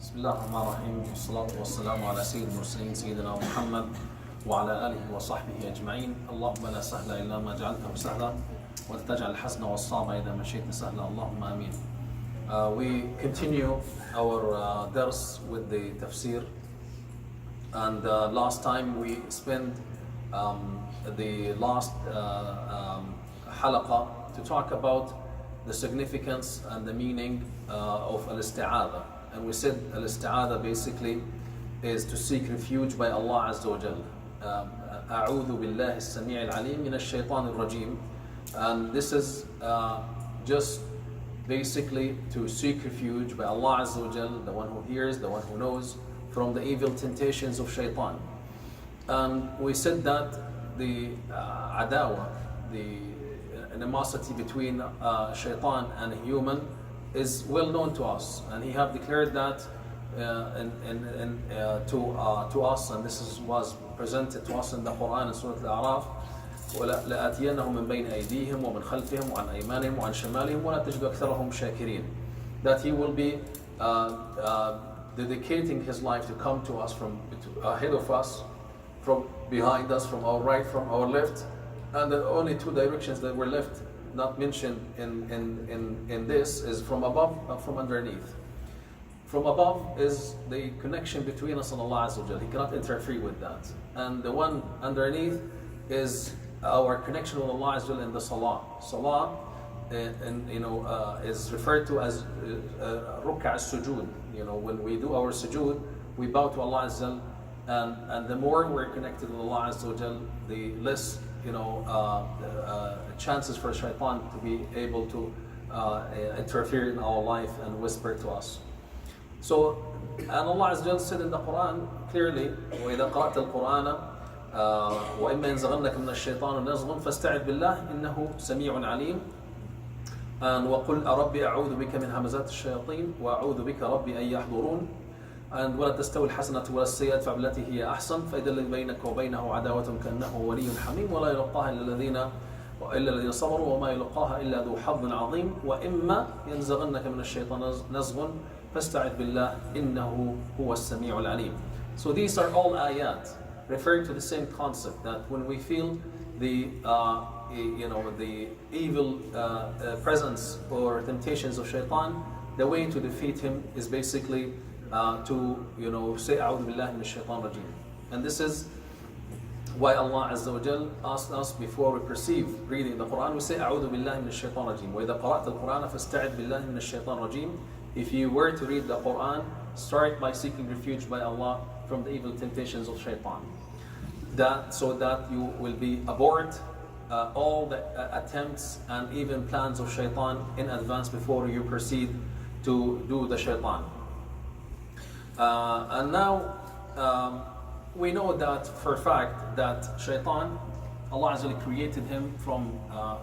بسم الله الرحمن الرحيم والصلاة والسلام على سيد المرسلين سيدنا محمد وعلى آله وصحبه أجمعين. اللهم لا سهل إلا ما جعلته سهلا ولا تجعل الحزن والصعب إذا ما شئت سهلا اللهم آمين. We continue our dars with the tafsir, and last time we spent the last halaqa to talk about the significance and the meaning of al-isti'adha. And we said al-isti'adha basically is to seek refuge by Allah Azza wa Jal. A'udhu billahi as-sami' al-alim min ash-shaytan al-rajim. And this is just basically to seek refuge by Allah Azza wa Jal, the one who hears, the one who knows, from the evil temptations of shaitan. And we said that the adawa, the animosity between shaitan and human is well known to us, and he have declared that to us, and this was presented to us in the Quran in Surat Al-A'raf. لَآتِيَنَّهُمْ مِنْ بَيْنِ أَيْدِيهِمْ وَمِنْ خَلْفِهِمْ وَعَنْ أَيْمَانِهِمْ وَعَنْ شَمَالِهِمْ وَلَا تَجِدُ أَكْثَرَهُمْ شَاكِرِينَ. That he will be dedicating his life to come to us from ahead of us, from behind us, from our right, from our left, and the only two directions that were left not mentioned in this is from above and from underneath. From above is the connection between us and Allah Azza wa Jal. He cannot interfere with that. And the one underneath is our connection with Allah Azza wa Jal in the salah. Salah is referred to as ruk'a as-sujud. When we do our sujood, we bow to Allah Azza wa Jal, and the more we're connected with Allah Azza wa Jal, the less chances for shaitan to be able to interfere in our life and whisper to us. So, and Allah Azza wa Jal said in the Quran clearly, وَإِذَا قَرَأْتَ الْقُرْآنَ وَإِمَّا يَنزَغَنَّكَ مِنَ الشَّيْطَانِ نَزْغٌ فَاسْتَعِذْ بِاللَّهِ إِنَّهُ سَمِيعٌ عَلِيمٌ. And وَقُلْ أَرَبِّ أَعُوذُ بِكَ مِنْ هَمَزَاتِ الشَّيَاطِينِ وَأَعُوذُ بِكَ رَبِّ أَنْ يَحْضُرُونَ. And وَلَا تَسْتَوِي الْحَسَنَةُ وَلَا السَّيِّئَةُ فَبِالَّتِي هِيَ أَحْسَنُ فَإِذَا الَّذِي بَيْنَكَ وَبَيْنَهُ عَدَاوَةٌ كَأَنَّهُ وَلِيٌّ حَمِيمٌ وَلَا يُلَقَّاهَا إِلَّا الَّذِينَ صَبَرُوا وَمَا يُلَقَّاهَا إِلَّا ذُو حَظٍّ عَظِيمٍ وَإِمَّا يَنزَغَنَّكَ مِنَ الشَّيْطَانِ نَزْغٌ فَاسْتَعِذْ بِاللَّهِ إِنَّهُ هُوَ السَّمِيعُ الْعَلِيمُ. So these are all ayat referring to the same concept, that when we feel the the evil presence or temptations of shaitan, the way to defeat him is basically to say أعوذ بالله من الشيطان الرجيم. And this is why Allah Azza wa Jal asked us before we perceive reading the Quran, we say أعوذ بالله من الشيطان الرجيم. وإذا قرأت القرآن فاستعذ بالله من الشيطان الرجيم. If you were to read the Quran, start by seeking refuge by Allah from the evil temptations of shaitan. So that you will be abort all the attempts and even plans of shaitan in advance before you proceed to do the shaitan. And now we know that for a fact that shaitan, Allah Azza wa Jalla created him from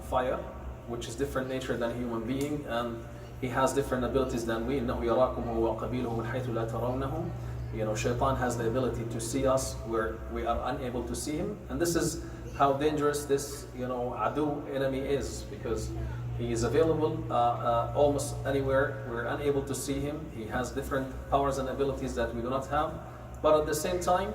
fire, which is different nature than a human being, and he has different abilities than we. إِنَّهُ يَرَاكُمْ هُوَ وَقَبِيلُهُ مِنْ حَيْثُ لَا تَرَوْنَهُ. Shaitan has the ability to see us where we are unable to see him, and this is how dangerous this adu enemy is, because he is available almost anywhere. We're unable to see him. He has different powers and abilities that we do not have, but at the same time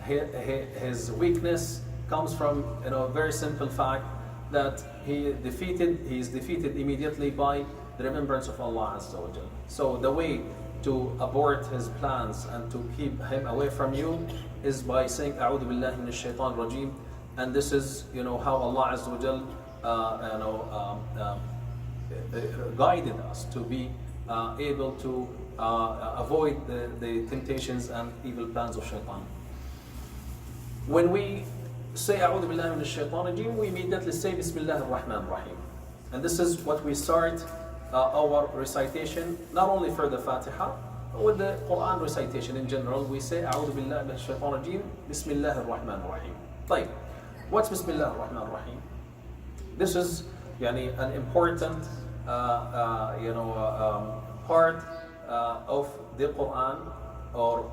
his weakness comes from a very simple fact that he is defeated immediately by the remembrance of Allah Azza wa Jal. So the way to abort his plans and to keep him away from you is by saying أعوذ بالله من الشيطان الرجيم. And this is how Allah Azza wa Jal guided us to be able to avoid the temptations and evil plans of shaitan. When we say أعوذ بالله من الشيطان الرجيم, we immediately say Bismillah ar-Rahman ar-Rahim. And this is what we start our recitation, not only for the Fatiha, but with the Quran recitation in general. We say أعوذ بالله من الشيطان الرجيم Bismillah ar-Rahman ar-Rahim. طيب, what's Bismillah ar-Rahman ar-Rahim? This is an important part of the Quran, or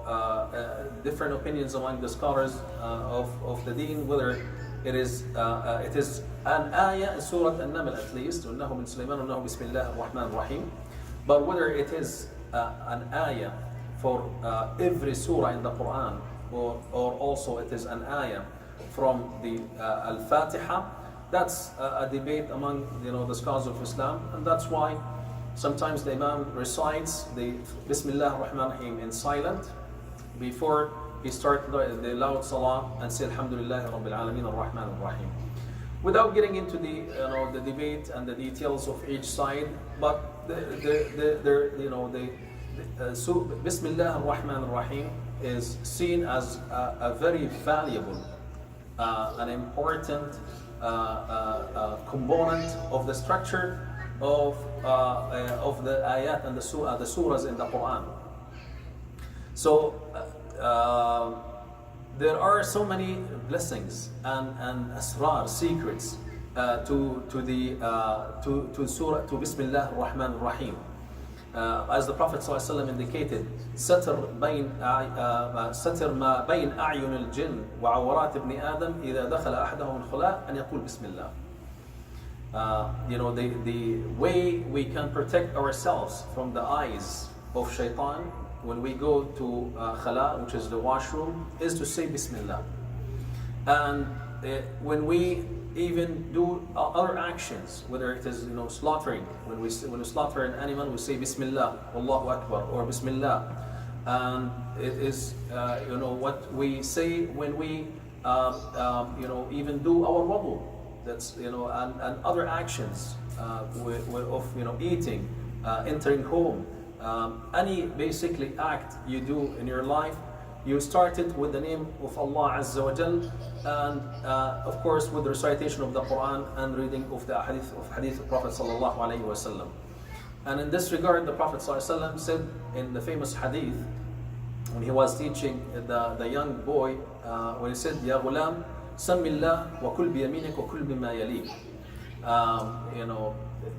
different opinions among the scholars of the deen, whether it is an ayah in Surat An-Naml at least, وَإِنَّهُ مِنْ سُلَيْمَانَ وَإِنَّهُ بِسْمِ اللَّهِ الرَّحْمَنِ الرَّحِيم. But whether it is an ayah for every surah in the Quran, or also it is an ayah from the Al-Fatihah. That's a debate among the scholars of Islam, and that's why sometimes the Imam recites the Bismillah ar-Rahman ar-Rahim in silent before he starts the loud salah and say Alhamdulillah Rabbil Alameen ar-Rahman ar-Rahim. Without getting into the debate and the details of each side, but so Bismillah ar-Rahman ar-Rahim is seen as a very valuable, an important component of the structure of the ayat and the surahs in the Quran. So there are so many blessings and asrar, secrets to surah, to Bismillah ar-Rahman ar-Rahim. As the Prophet ﷺ indicated, ستر ما بين أعين الجن وعورات ابن آدم إذا دخل أحدهم الخلاء أن يقول بسم الله. The way we can protect ourselves from the eyes of shaitan when we go to khala, which is the washroom, is to say Bismillah. And when we even do other actions, whether it is slaughtering, when we slaughter an animal, we say Bismillah, Allahu Akbar, or Bismillah. And it is what we say when we even do our wudu. That's and other actions of eating, entering home, any basically act you do in your life, you start it with the name of Allah Azza wa Jal, and of course with the recitation of the Quran and reading of the hadith of Prophet sallallahu alaihi wasallam. And in this regard, the Prophet sallallahu alaihi wasallam said in the famous hadith when he was teaching the young boy, when he said, "Ya ghulam, Samillah wa kul bi yaminik wa kul bima yalik."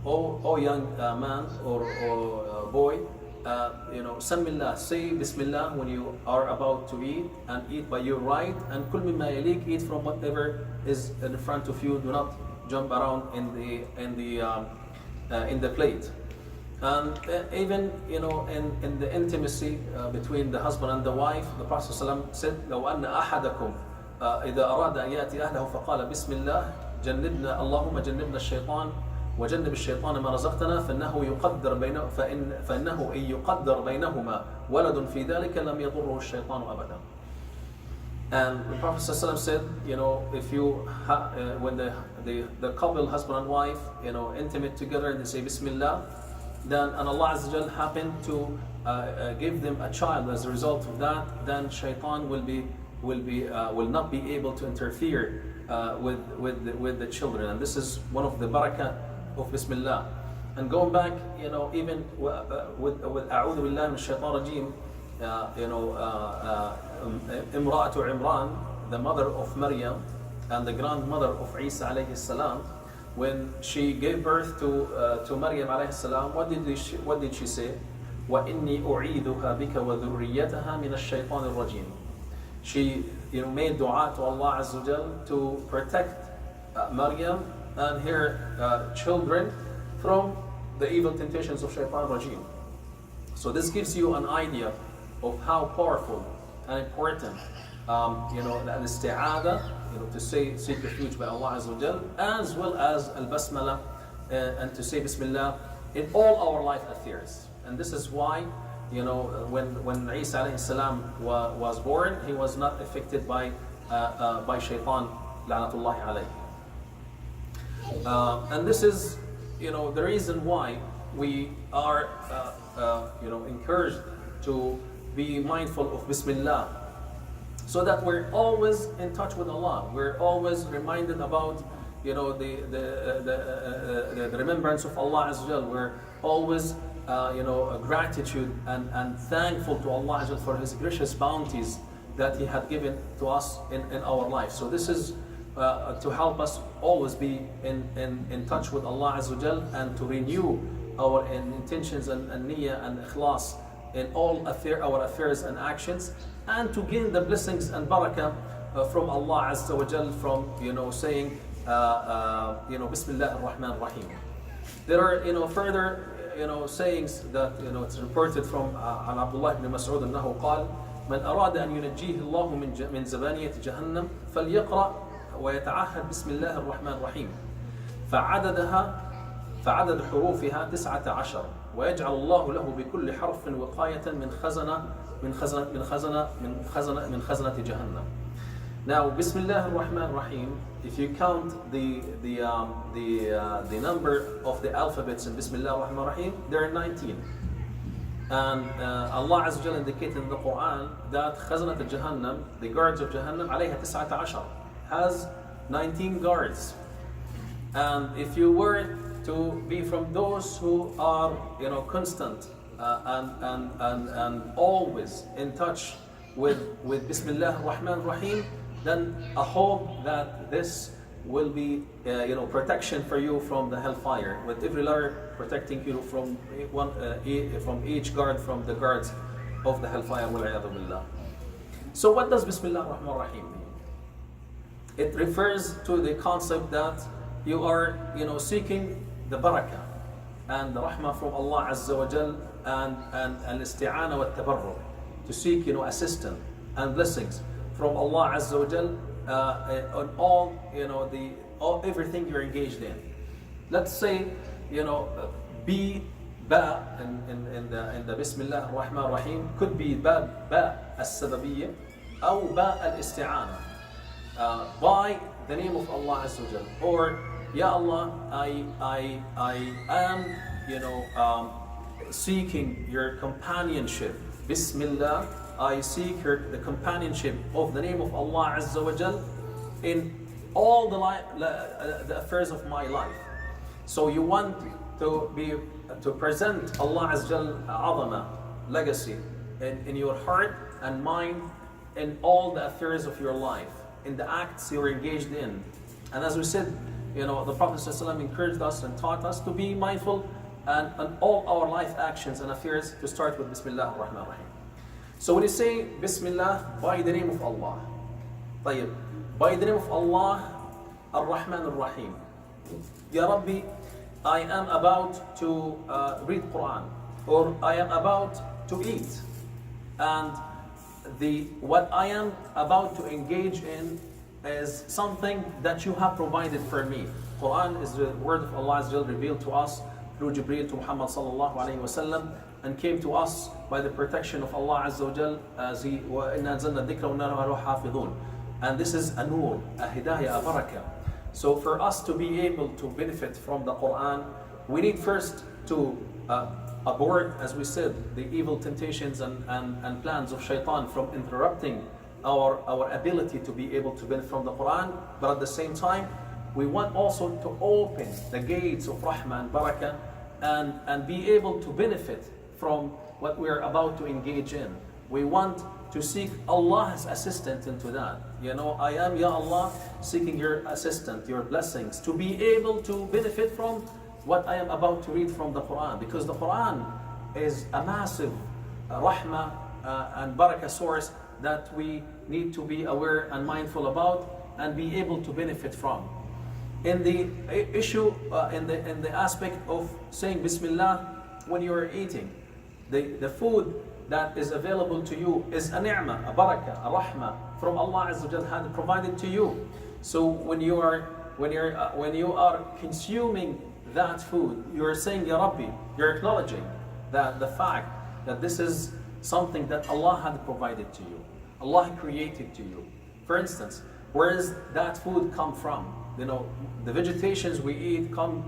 Oh young man or boy, Samillah, say Bismillah when you are about to eat, and eat by your right, and kul bima yalik, eat from whatever is in front of you. Do not jump around in the plate. And even in the intimacy between the husband and the wife, the Prophet ﷺ said, لو أن أحدكم إذا أراد أن يأتي أهله فقال بسم الله جنبنا اللهم جنبنا الشيطان وجنب الشيطان ما رزقتنا فإنه إن يقدر بينهما ولد في ذلك لم يضره الشيطان أبدا. And the Prophet ﷺ said, if you when the couple, husband and wife, intimate together, and they say Bismillah, then and Allah Azza wa Jal happened to give them a child as a result of that, then shaitan will not be able to interfere with the children. And this is one of the barakah of Bismillah. And going back, even with A'udhu Billahi Min Shaitan Rajim, Imra'atu Imran, the mother of Maryam and the grandmother of Isa alayhi salam, when she gave birth to Maryam alayhi salam, what did she say? وَإِنِّي أُعِيذُهَا بِكَ وَذُرِّيَّتَهَا مِنَ الشَّيْطَانِ الرَّجِيمِ. She made dua to Allah Azza wa Jal to protect Maryam and her children from the evil temptations of Shaitan Rajim. So this gives you an idea of how powerful and important al-isti'ada, to seek refuge by Allah Azza wa Jal, as well as al-basmala, and to say Bismillah in all our life affairs. And this is why when Isa alayhi salam was born, he was not affected by Shaitan, la'natullahi alayhi. And this is the reason why we are encouraged to be mindful of Bismillah, so that we're always in touch with Allah. We're always reminded about the remembrance of Allah Azza wa Jal. We're always gratitude and thankful to Allah Azza wa Jal for His gracious bounties that He had given to us in our life. So this is to help us always be in touch with Allah Azza wa Jal, and to renew our intentions and niyyah and ikhlas in all our affairs and actions, and to gain the blessings and barakah from Allah Azza wa Jal from saying Bismillah ar-Rahman ar-Rahim. There are further sayings that it's reported from عن عبد الله بن مسعود أنه قال من أراد أن ينجيه الله من زبانية جهنم فليقرأ ويتعهد بسم الله الرحمن الرحيم فعدد حروفها 19 ويجعل الله له بكل حرف وقاية من خزنة جهنم. Now, Bismillah ar-Rahman ar-Rahim, if you count the number of the alphabets in Bismillah ar-Rahman ar-Rahim, there are 19. And Allah Azza wa Jalla indicated in the Quran that Khazanat al-Jahannam, the guards of Jahannam, alayha 19, has 19 guards. And if you were to be from those who are constant and always in touch with Bismillah ar-Rahman ar-Rahim, then I hope that this will be protection for you from the hellfire, with every letter protecting you from each guard from the guards of the hellfire. So what does Bismillah ar-Rahman ar-Rahim mean? It refers to the concept that you are seeking the barakah and the rahmah from Allah Azza wa Jal and al-isti'ana wa tabarruk, to seek assistance and blessings from Allah Azza wa Jal on all everything you're engaged in. Let's say ba in the Bismillah ar-Rahman ar-Rahim could be ba as-sababiyya or ba al-isti'ana, by the name of Allah Azza wa Jal, or Ya Allah, I am seeking your companionship. Bismillah, I seek the companionship of the name of Allah Azza wa Jal in all the affairs of my life. So you want to present Allah Azza wa Jal legacy in your heart and mind in all the affairs of your life, in the acts you're engaged in. And as we said, the Prophet ﷺ encouraged us and taught us to be mindful and all our life actions and affairs to start with Bismillah ar-Rahman ar-Rahim. So when you say Bismillah, by the name of Allah, by the name of Allah ar-Rahman ar-Rahim, Ya Rabbi, I am about to read Quran, or I am about to eat, and what I am about to engage in is something that you have provided for me. Quran is the word of Allah Azza wa Jalla revealed to us through Jibreel to Muhammad sallallahu alayhi wa sallam, and came to us by the protection of Allah Azza wa Jalla, as he وَإِنَّا أَنزَلْنَا الذِّكْرَ وَإِنَّا لَهُ حَافِظُونَ. And this is a nur, a hidayah, a barakah. So for us to be able to benefit from the Quran, we need first to abort, as we said, the evil temptations and plans of shaitan from interrupting our ability to be able to benefit from the Quran. But at the same time, we want also to open the gates of rahmah and barakah and be able to benefit from what we are about to engage in. We want to seek Allah's assistance into that. I am, Ya Allah, seeking your assistance, your blessings, to be able to benefit from what I am about to read from the Quran. Because the Quran is a massive rahmah and barakah source that we need to be aware and mindful about and be able to benefit from. In the issue, in the aspect of saying Bismillah when you are eating, the food that is available to you is a ni'mah, a barakah, a rahmah from Allah Azza wa Jalla had provided to you. So when you are consuming that food, you are saying Ya Rabbi, you're acknowledging that the fact that this is something that Allah had provided to you, Allah created to you. For instance, where does that food come from? The vegetations we eat come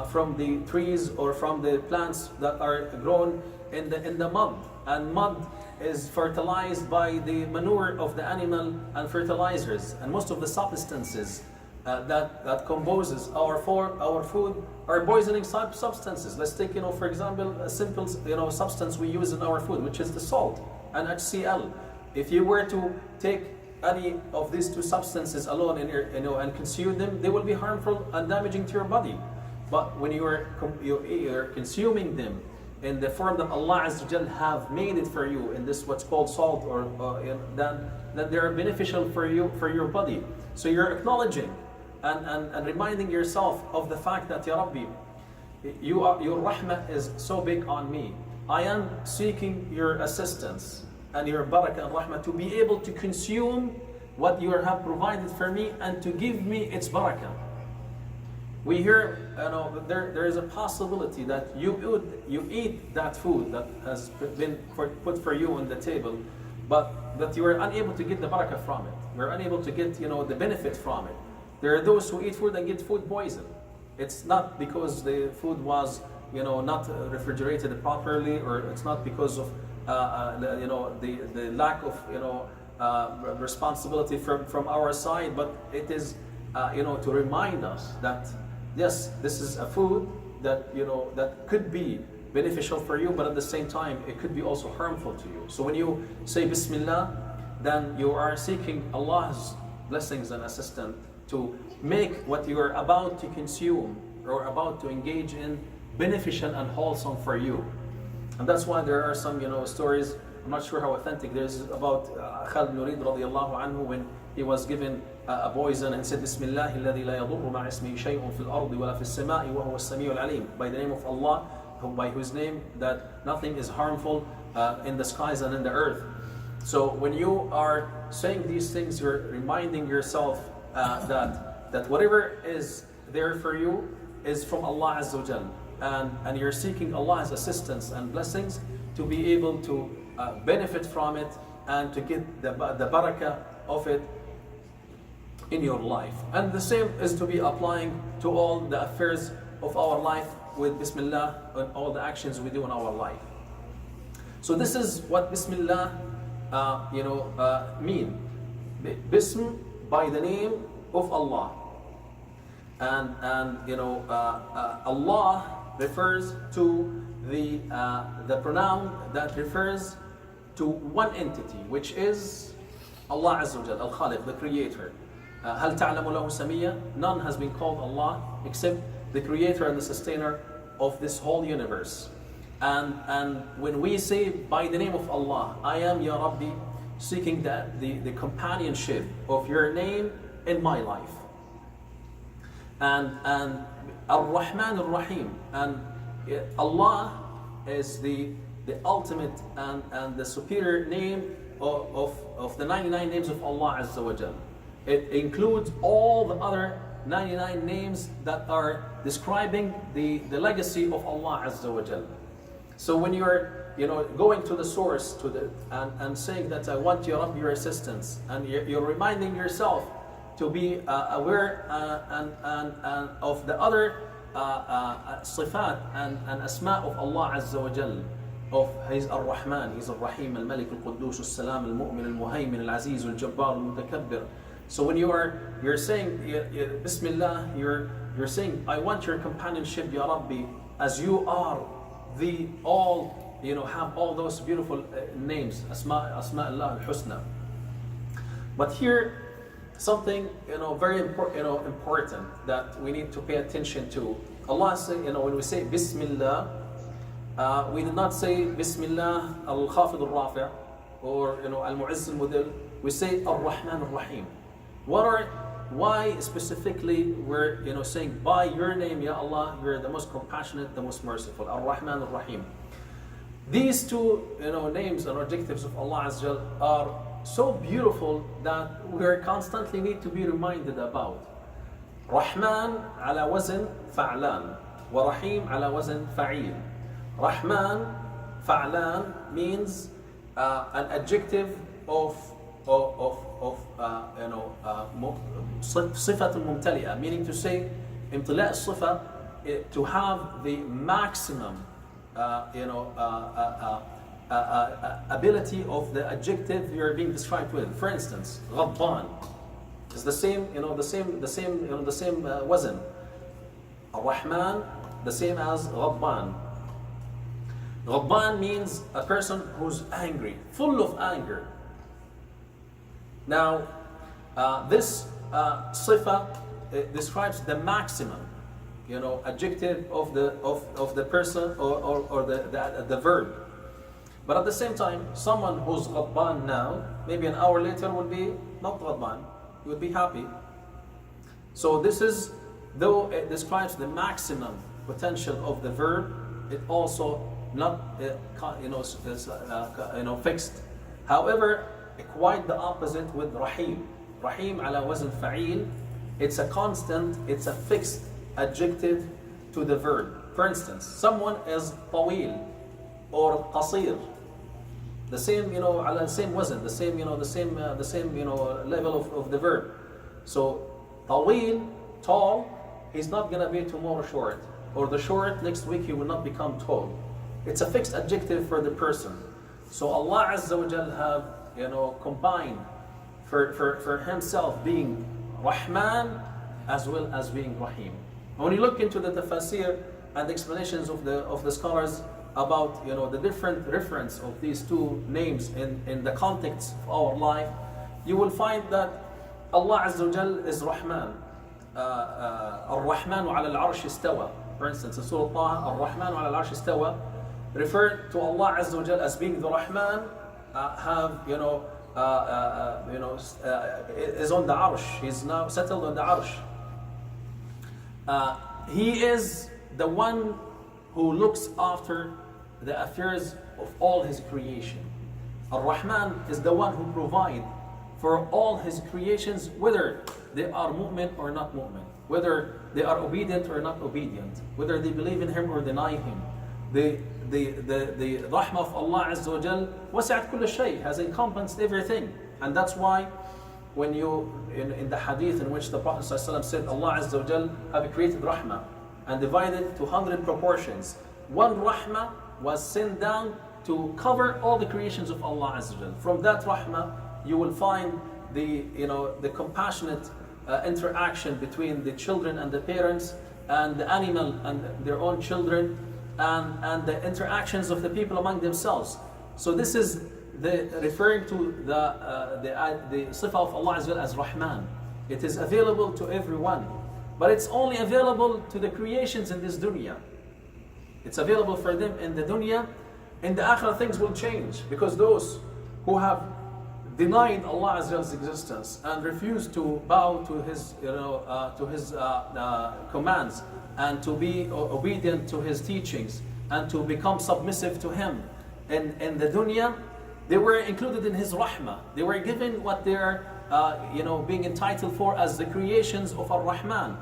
from the trees or from the plants that are grown in the mud, and mud is fertilized by the manure of the animal and fertilizers, and most of the substances that composes our food are poisoning substances. Let's take for example a simple substance we use in our food, which is the salt and HCl. If you were to take any of these two substances alone and consume them, they will be harmful and damaging to your body. But when you are consuming them in the form that Allah Azza wa Jal have made it for you, in this what's called salt, then they are beneficial for your body. So you're acknowledging and reminding yourself of the fact that Ya Rabbi, your rahmah is so big on me. I am seeking your assistance and your barakah and rahmah to be able to consume what you have provided for me and to give me its barakah. We hear, there is a possibility that you eat that food that has been put for you on the table, but that you are unable to get the barakah from it. You're unable to get, the benefit from it. There are those who eat food and get food poison. It's not because the food was, not refrigerated properly, or it's not because of, the lack of, responsibility from our side, but it is, to remind us that yes, this is a food that, that could be beneficial for you, but at the same time, it could be also harmful to you. So when you say Bismillah, then you are seeking Allah's blessings and assistance to make what you are about to consume or about to engage in beneficial and wholesome for you. And that's why there are some, stories, I'm not sure how authentic, there's about Khalid Nurid radiallahu anhu, when he was given a poison and said, Bismillah alladhi la yadurru ma'a ismihi shay'un fil ardi wa la fis sama'i wa huwa as-sami'ul alim. By the name of Allah, by whose name that nothing is harmful in the skies and in the earth. So when you are saying these things, you're reminding yourself that whatever is there for you is from Allah Azza wa Jal, and you're seeking Allah's assistance and blessings to be able to benefit from it and to get the barakah of it in your life. And the same is to be applying to all the affairs of our life with Bismillah and all the actions we do in our life. So this is what Bismillah mean. Bism, by the name of Allah. And Allah refers to the pronoun that refers to one entity, which is Allah Azza wa Jal, Al-Khaliq, the Creator. هل تعلم له سميا? None has been called Allah except the Creator and the Sustainer of this whole universe. And when we say by the name of Allah, I am Ya Rabbi, seeking the companionship of your name in my life. And Ar-Rahman Ar-Rahim, and Allah is the ultimate and the superior name of the 99 names of Allah Azza wa Jal. It includes all the other 99 names that are describing the legacy of Allah Azza wa Jal. So when you're going to the source and saying that I want Ya Rabbi your assistance, and you're reminding yourself to be aware and of the other sifat and asma of Allah Azza wa Jal, of He's Ar-Rahman, He's Ar-Rahim, Al-Malik, Al-Quddus, Al-Salam, Al-Mu'min, Al-Muhaymin, Al-Aziz, Al-Jabbar, Al-Mutakabbir. So when you're saying Bismillah, you're saying I want your companionship Ya Rabbi, as you are the all, have all those beautiful names, Asma Allah al-Husna. But here, something very important that we need to pay attention to. Allah say, when we say Bismillah, we did not say Bismillah al-Khafid al-Rafi' or al-Mu'izz al-Mudil. We say Ar-Rahman Ar-Rahim. Why specifically we're saying by your name, Ya Allah, you're the most compassionate, the most merciful, Ar-Rahman Ar-Rahim. These two names and adjectives of Allah Azza wa Jal are so beautiful that we constantly need to be reminded about. Rahman ala wazn fa'lan, wa Rahim ala wazn fa'il. Rahman, fa'lan means an adjective of صفة ممتلئة, meaning to say امتلاء الصفة, to have the maximum ability of the adjective you're being described with. For instance, غضبان is the same wazn. Ar-Rahman, the same as غضبان. غضبان means a person who's angry, full of anger. Now, this sifa describes the maximum, adjective of the person or the verb. But at the same time, someone who's غضبان now, maybe an hour later will be not غضبان, he would be happy. So this is, though it describes the maximum potential of the verb, it also not fixed. However, quite the opposite with rahim. Rahim ala wazn fa'il, it's a constant, it's a fixed adjective to the verb. For instance, someone is tawil or qasir. The same, ala the same wazn, the same level of the verb. So tawil, tall, he's not gonna be tomorrow short, or the short next week he will not become tall. It's a fixed adjective for the person. So Allah Azza wa Jal have combined for himself being Rahman as well as being Rahim. When you look into the tafasir and the explanations of the scholars about the different reference of these two names in the context of our life, you will find that Allah Azza wa Jal is Rahman. Ar-Rahmanu ala al-Arsh istawa. For instance, in Surah Taher, Ar-Rahmanu ala al-Arsh istawa refer to Allah Azza wa Jal as being the Rahman, is on the Arsh. He's now settled on the Arsh. He is the one who looks after the affairs of all his creation. Ar-Rahman is the one who provides for all his creations, whether they are mu'min or not mu'min, whether they are obedient or not obedient, whether they believe in him or deny him. The rahmah of Allah Azza wa Jal wasi'at kull shay, has encompassed everything. And that's why when you, in the hadith in which the Prophet ﷺ said, Allah Azza wa Jal have created rahmah and divided to 100 proportions. One rahmah was sent down to cover all the creations of Allah Azza wa Jal. From that rahmah, you will find the compassionate interaction between the children and the parents, and the animal and their own children, and the interactions of the people among themselves. So this is referring to the sifa of Allah Azza wa Jal as Rahman. It is available to everyone, but it's only available to the creations in this dunya. It's available for them in the dunya. In the akhirah, things will change, because those who have denied Allah Azza wa Jal's existence and refused to bow to his commands and to be obedient to his teachings and to become submissive to him in the dunya, they were included in his rahmah. They were given what they are being entitled for as the creations of Ar-Rahman.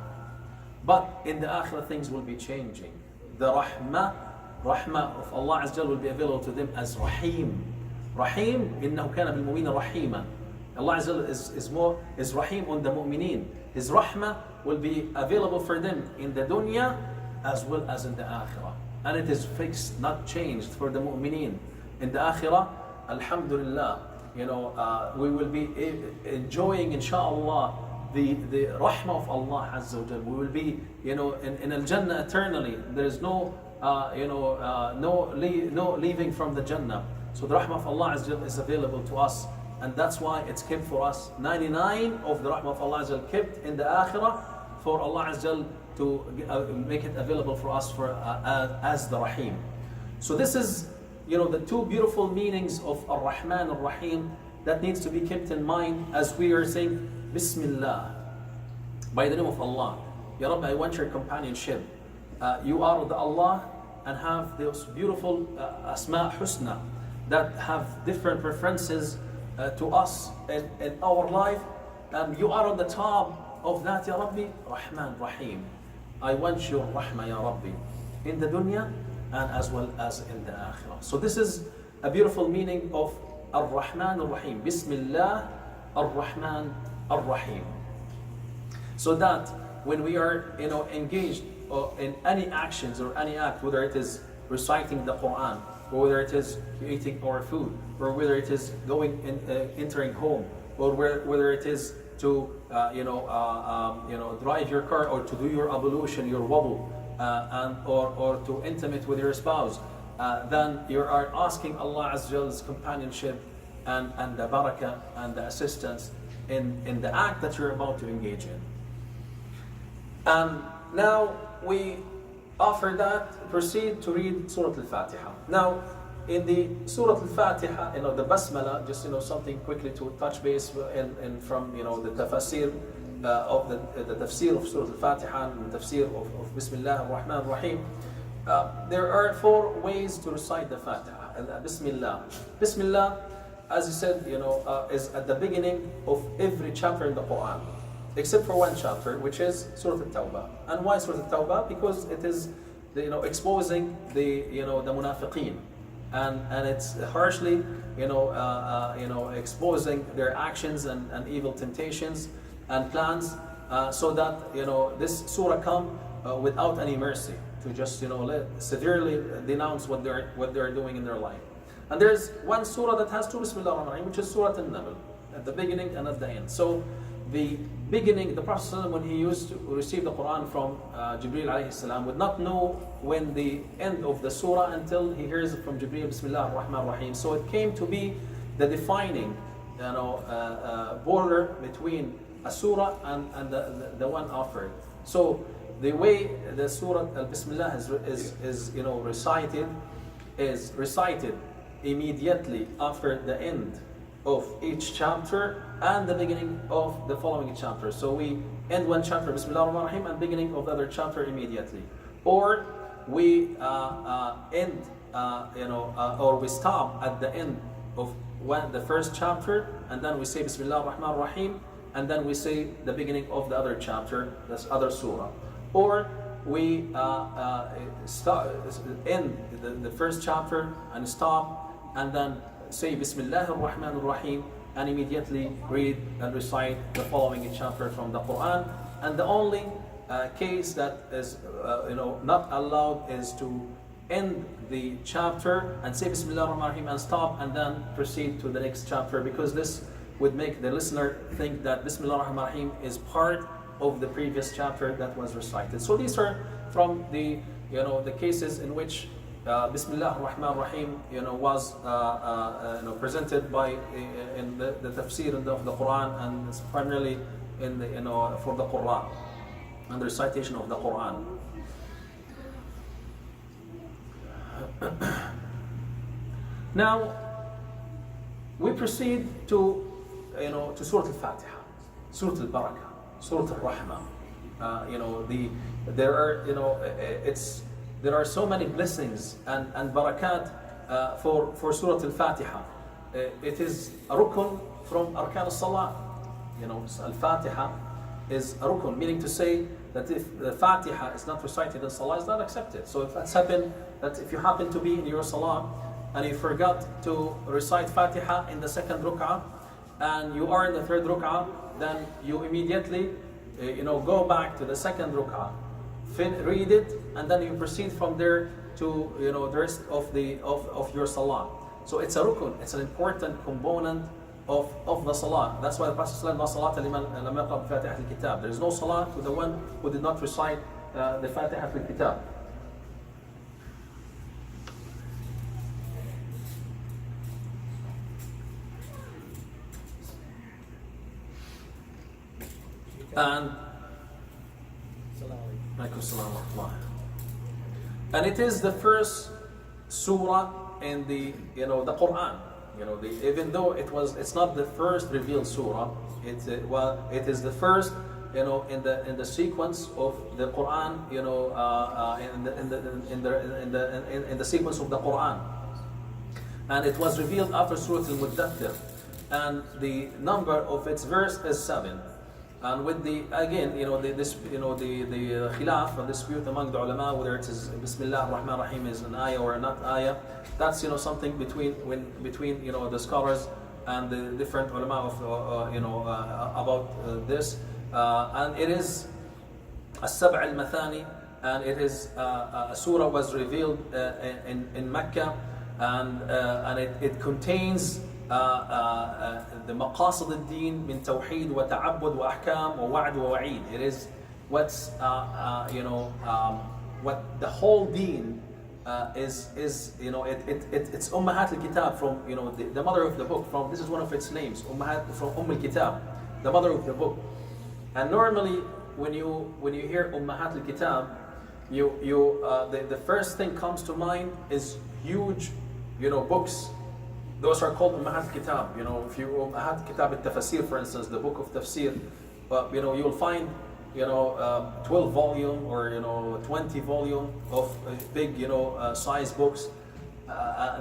But in the akhirah, things will be changing. The rahmah of Allah Azza wa Jal will be available to them as Rahim. Rahim, إنه كان بالمؤمنين رحيما. Allah Azza wa Jal is Rahim on the mu'mineen. His rahmah will be available for them in the dunya as well as in the akhirah. And it is fixed, not changed for the mu'mineen. In the akhirah, alhamdulillah, we will be enjoying, inshallah, the rahmah of Allah Azza wa Jal. We will be, in Al-Jannah eternally. There is no leaving from the Jannah. So the rahmah of Allah Azza wa Jal is available to us, and that's why it's kept for us. 99 of the rahmah of Allah Azza wa Jal kept in the akhirah for Allah Azza wa Jal to make it available for us as the Rahim. So this is the two beautiful meanings of Ar-Rahman Ar-Rahim that needs to be kept in mind as we are saying Bismillah, by the name of Allah. Ya Rabbi, I want your companionship. You are the Allah and have those beautiful Asma Husna that have different preferences to us in our life, and you are on the top of that, Ya Rabbi, Rahman Rahim. I want your Rahmah, Ya Rabbi, in the dunya and as well as in the akhirah. So this is a beautiful meaning of Ar-Rahman Ar-Rahim. Bismillah Ar-Rahman Ar-Rahim. So that when we are engaged in any actions or any act, whether it is reciting the Quran, or whether it is eating our food, or whether it is going entering home, or whether it is to drive your car, or to do your ablution, your wudu, or to intimate with your spouse, then you are asking Allah Azza wa Jal's companionship and the barakah and the assistance in the act that you're about to engage in. And now we, after that, proceed to read Surat Al-Fatiha. Now, in the Surat Al-Fatiha, the Basmala, just something quickly to touch base from the tafasir, the tafsir of Surah Al-Fatiha and the tafsir of Bismillah ar-Rahman ar-Rahim, there are 4 ways to recite the Fatiha. Bismillah. Bismillah, as you said, is at the beginning of every chapter in the Quran, except for one chapter, which is Surah Al-Tawbah. And why Surah Al-Tawbah? Because it is, exposing the munafiqeen, and it's harshly, exposing their actions and evil temptations and plans, so that this surah come without any mercy to just severely denounce what they're doing in their life. And there's one surah that has 2 Bismillah ar-Rahman ar-Rahim, which is Surah An-Naml, at the beginning and at the end. So the beginning, the Prophet ﷺ, when he used to receive the Quran from Jibreel alayhi salam, would not know when the end of the surah until he hears it from Jibreel, Bismillah ar-Rahman ar-Rahim. So it came to be the defining border between a surah and the one offered. So the way the surah al-Bismillah is recited immediately after the end of each chapter and the beginning of the following chapter. So we end one chapter, Bismillah ar-Rahman ar-Rahim, and beginning of the other chapter immediately. Or we end, or we stop at the end of the first chapter, and then we say Bismillah ar-Rahman ar-Rahim, and then we say the beginning of the other chapter, this other surah. Or we end the first chapter and stop, and then say Bismillah ar-Rahman ar-Rahim, and immediately read and recite the following chapter from the Quran. And the only case that is not allowed is to end the chapter and say Bismillah ar-Rahman ar-Rahim and stop, and then proceed to the next chapter, because this would make the listener think that Bismillah ar-Rahman ar-Rahim is part of the previous chapter that was recited. So these are from the the cases in which Bismillah ar-Rahman ar-Rahim was presented by in the tafsir of the Quran, and it's primarily in the for the Quran and the recitation of the Quran. Now we proceed to to Surah Al-Fatiha, Surah Al-Barakah, Surah Al-Rahmah. There are so many blessings and barakat for Surah Al-Fatiha. It is a rukun from Arkan al-Salah. Al-Fatiha is a rukun, meaning to say that if the Fatiha is not recited in Salah, it's not accepted. So if that's happened, that if you happen to be in your Salah and you forgot to recite Fatiha in the second ruk'ah, and you are in the third ruk'ah, then you immediately go back to the second ruk'ah, read it, and then you proceed from there to the rest of your salah. So it's a rukun, it's an important component of the salah. That's why the Prophet said, "La salata liman lam yaqra bi Fatihat al-kitab." There is no salah to the one who did not recite the Fatiha al-kitab. And it is the first surah in the the Quran. Even though it's not the first revealed surah, it is the first in the sequence of the Quran, in the sequence of the Quran, and it was revealed after Surah Al-Muddathir, and the number of its verse is 7. And with the khilaf or dispute among the ulama whether it is Bismillah ar-Rahman ar-Rahim is an ayah or not ayah, that's something between the scholars and the different ulama of about this, and it is as-Sab' al-Mathani, and it is a surah was revealed in Mecca, and it contains the maqasid al-din min tawheed wa ta'abbud wa ahkam wa wa'd wa wa'id. It is what's what the whole deen is it's ummahat al-kitab, from the mother of the book. From this is one of its names, ummahat, from al-kitab, the mother of the book. And normally when you hear ummahat al-kitab, the first thing comes to mind is huge books. Those are called Ummahat Kitab. If you Ummahat Kitab al-Tafasir, for instance, the book of Tafsir, you'll find 12 volume or 20 volume of big size books.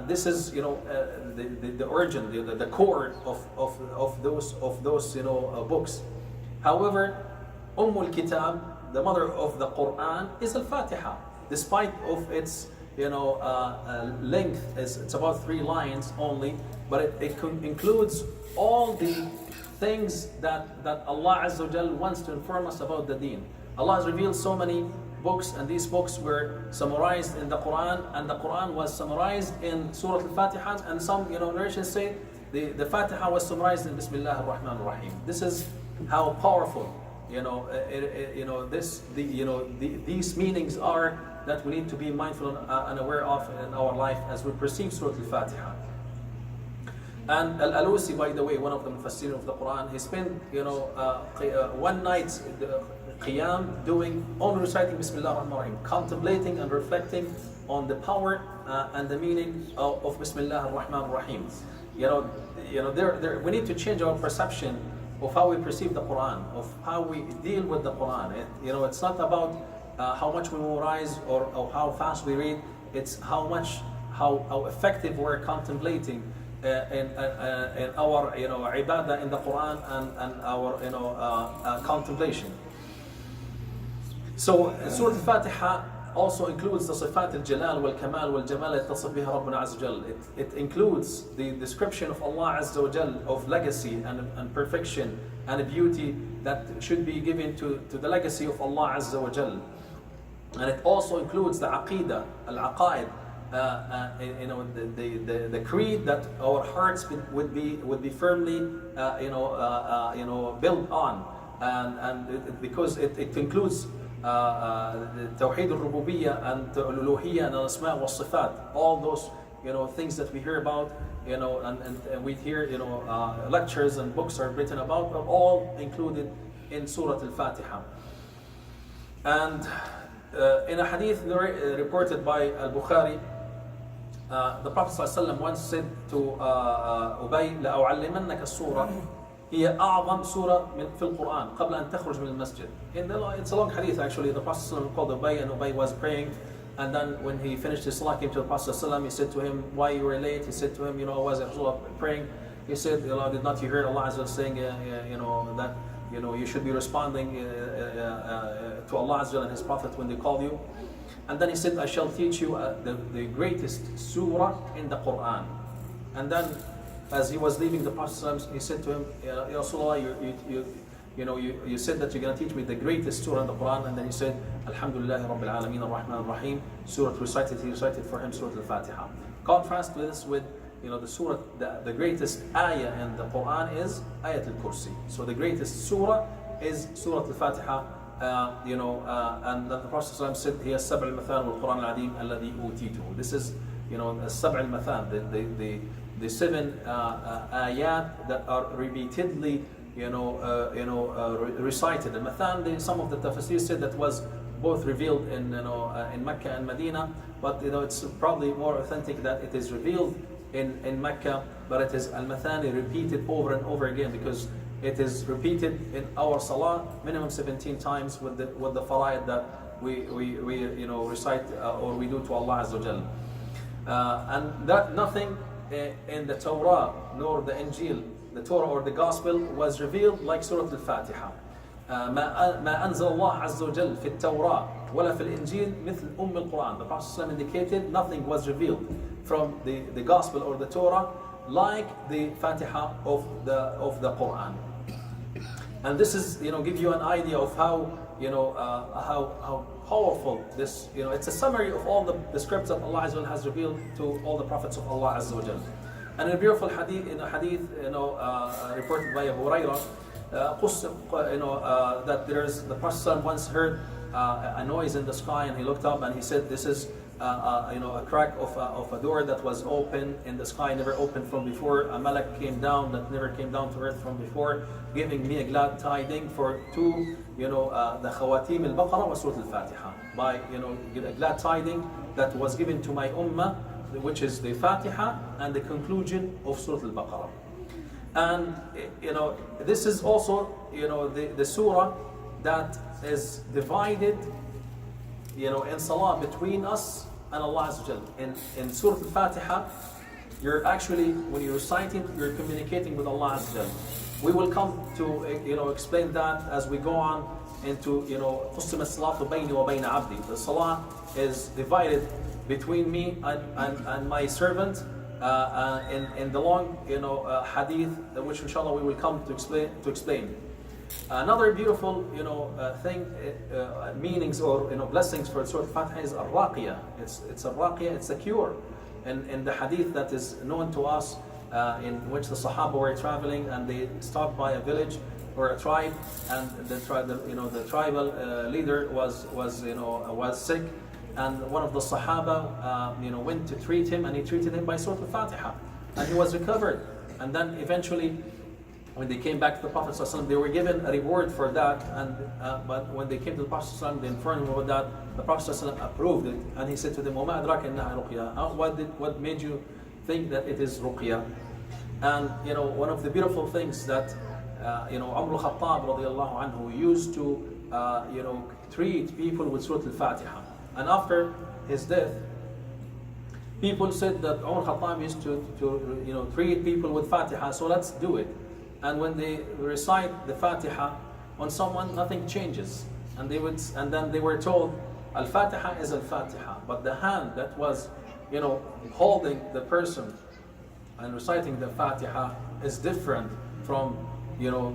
This is the origin, the core of those books. However, al-Kitab, the mother of the Quran, is Al-Fatiha. Despite of its length, it's about 3 lines only, but it includes all the things that Allah Azza wa Jal wants to inform us about the deen. Allah has revealed so many books, and these books were summarized in the Quran, and the Quran was summarized in Surah Al-Fatiha, and some narrations say the Fatiha was summarized in Bismillah ar-Rahman ar-Rahim. This is how powerful these meanings are, that we need to be mindful and aware of in our life as we perceive Surah Al-Fatiha. And Al-Alusi, by the way, one of the Mufassirin of the Quran, he spent one night qiyam doing only reciting Bismillah ar-Rahman ar-Rahim, contemplating and reflecting on the power and the meaning of Bismillah ar-Rahman ar-Rahim. We need to change our perception of how we perceive the Quran, of how we deal with the Quran. It's not about how much we memorize or how fast we read. It's how effective we're contemplating in our ibadah in the Quran and our contemplation. So Surah Al-Fatiha also includes the Sifat al-Jalal wal-Kamal wal-Jamal al-Tasif biha Rabbuna Azza wa Jal. It includes the description of Allah Azza wa Jal of legacy and perfection and beauty that should be given to the legacy of Allah Azza wa Jal. And it also includes the Aqidah, al-Aqaid, the creed that our hearts would be firmly built on, and because it includes Tawheed al-Rububiyyah and al-Uluhiyyah and al-Asma' wal-Sifat, all those things that we hear about, and we hear lectures and books are written about, are all included in Surah Al-Fatiha. And in a hadith reported by Al-Bukhari, the Prophet ﷺ once said to Ubay, لَأُعَلِّمَنَّكَ السُّورَةِ هي أعظم سورة في القرآن قبل أن تخرج من المسجد. It's a long hadith actually. The Prophet ﷺ called Ubay, and Ubay was praying, and then when he finished his salah, came to the Prophet ﷺ, he said to him, why you were late? He said to him, I was praying. He said, did not you hear Allah Azza wa Jalla saying that you should be responding to Allah Azza wa Jalla and His Prophet when they call you? And then he said, I shall teach you the greatest surah in the Quran. And then as he was leaving the Prophet, he said to him, Ya Rasulullah, you said that you're going to teach me the greatest surah in the Quran. And then he said, Alhamdulillah Rabbil Alameen Ar-Rahman Ar-Rahim. Surah he recited for him Surah Al-Fatiha. Contrast this with the surah, the greatest ayah in the Quran is Ayat al-Kursi. So the greatest surah is Surah Al-Fatiha. And the Prophet said, "He has سبع المثال والقرآن العظيم الذي أوتيته." This is, السبع المثال, the 7 ayat that are repeatedly, recited. The mathan, some of the tafsir said that was both revealed in Mecca and Medina, but it's probably more authentic that it is revealed in Mecca, but it is al-mathani repeated over and over again, because it is repeated in our salah minimum 17 times with the fara'id that we recite or we do to Allah Azza wa Jal. And that nothing in the Torah nor the Injil, the Torah or the Gospel, was revealed like Surah Al-Fatiha. ما أنزل الله عز وجل في التوراة ولا في الإنجيل مثل القرآن. The Prophet indicated nothing was revealed from the Gospel or the Torah like the Fatiha of the Quran. And this is, give you an idea of how powerful this, it's a summary of all the scripts that Allah Azza wa Jalla has revealed to all the prophets of Allah Azza wa Jalla. And in a beautiful hadith, reported by Abu Hurairah, that the Prophet once heard a noise in the sky, and he looked up and he said, this is a crack of a door that was open in the sky, never opened from before. A malak came down that never came down to earth from before, giving me a glad tiding for two, the Khawatim Al-Baqarah wa Surat Al-Fatiha. By, a glad tiding that was given to my ummah, which is the Fatiha and the conclusion of Surah Al-Baqarah. And this is also the surah that is divided in salah between us and Allah Azza wa Jal. In Surah Al-Fatiha, you're actually, when you recite it, you're communicating with Allah Azza wa Jal. We will come to explain that as we go on into قسم الصلاة بيني وبين عبدي. The salah is divided between me and my servant in the long hadith, which inshallah we will come to explain. Another beautiful thing, meanings or blessings for Surah Al-Fatiha is Al-Raqiyah. It's Al-Raqiyah, it's a cure. And in the hadith that is known to us, in which the Sahaba were traveling and they stopped by a village or a tribe, and the tribal leader was sick, and one of the Sahaba went to treat him, and he treated him by Surah Al-Fatiha, and he was recovered. And then eventually, when they came back to the Prophet ﷺ, they were given a reward for that. And but when they came to the Prophet ﷺ, they informed him about that. The Prophet ﷺ approved it, and he said to them, وَمَا أَدْرَاكَ إِنَّهَا رُقْيَةٌ. What made you think that it is ruqya? And one of the beautiful things that Umar al-Khattab radiallahu anhu used to treat people with Surah Al-Fatiha. And after his death, people said that Umar al-Khattab used to treat people with Fatiha, so let's do it. And when they recite the Fatiha on someone, nothing changes. And then they were told, Al-Fatiha is Al-Fatiha, but the hand that was holding the person and reciting the Fatiha is different from